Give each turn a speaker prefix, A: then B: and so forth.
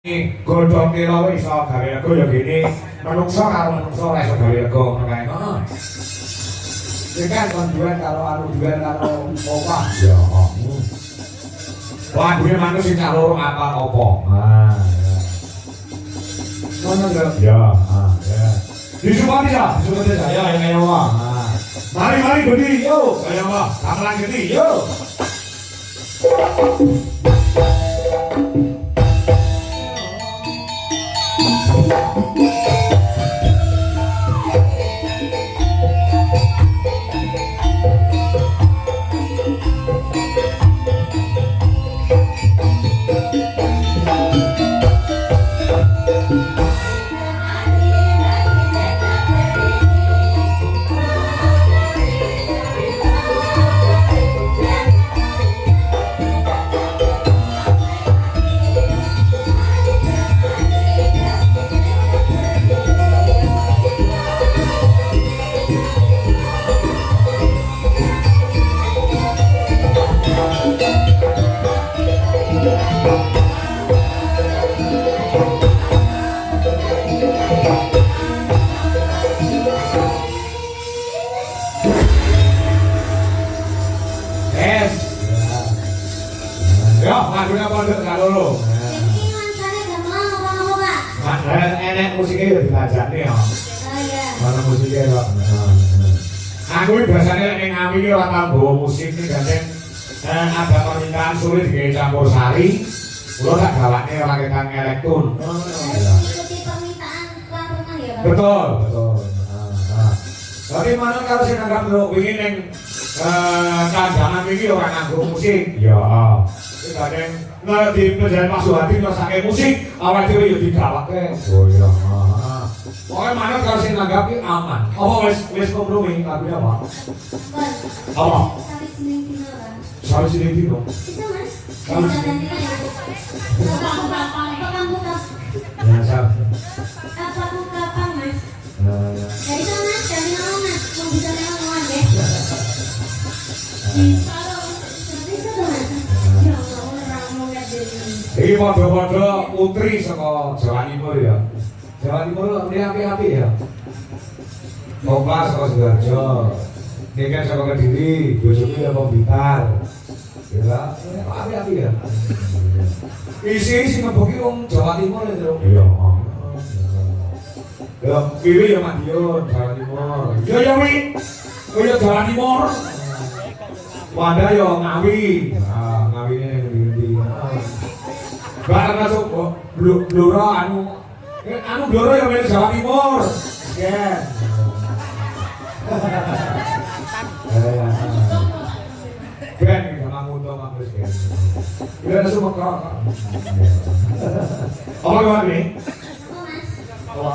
A: Godhong kira iso gawe rego ya gini. Menungso karo menungso ora iso gawe rego ngono kae. Heeh. Iki kan kon duwen karo duwen karo opah. Ya. Wah, duwe manuk sing karo apa opo. Ah, ya. Ngono lho. Ya, ya. Disupati ya, ya ya wah. Mari gede yo, kaya wah. Kamelan gede yo. Lagunya pondok kaloro.
B: Ini mansane gamelan apa-apa, Pak?
A: Enek musiknya ya dilajake ya.
B: Oh iya.
A: Mana musiknya kok. Aku iki biasane ning ngawi iki ora tau bawa musik iki gandeng ada permintaan sulit digawe campur sari. Kula tak gawake ora kekan elektron.
B: Ikuti permintaan tuan rumah ya, Pak?
A: Betul. Tapi mana kalau sing nanggap lho wingi ning kandangan iki ora nganggo musik. Ya. Kadang ngerti penjalan Pak Suhadi ngerasake musik awal dhewe yo digawake. Oh iya. Pokoknya mana kalau sing nanggapi aman. Apa wis kompromi lagunya apa? Apa?
B: Sampai sini dino, Pak.
A: Sampai sini dino.
B: Itu, Mas.
A: Sampai
B: Bisa
A: sini.
B: ganti lagi. Kapan?
A: Ya, Sab.
B: Kapan, Mas?
A: Ya.
B: Dari sana, Mas. Dari mana, Mas? Mau bisa lewat ya? Bisa dong. Bisa dong, Mas. Ya Allah, orang mau lihat dari ini.
A: Iki padha-padha putri saka Jawa Timur ya. Jawa Timur ini api-api ya. Kompas saka Sidoarjo. Ini kan saka Kediri, Bojoku ya Blitar. Ya, api-api ya. Isi ngeboki wong Jawa Timur ya, Bro. Iya. Ya, pilih ya Madiun, Jawa Timur. Ya ya wi. Oh ya Jawa Timur. Wadah ya Ngawi. Nah, Ngawine ngendi-endi. Barang masuk Blora anu Blora yang dari Jawa Timur. Kan. Ben sama ngundang Mas kan. Bila ada semua kok. Apa gimana nih?
B: Oh, Mas.
A: Apa?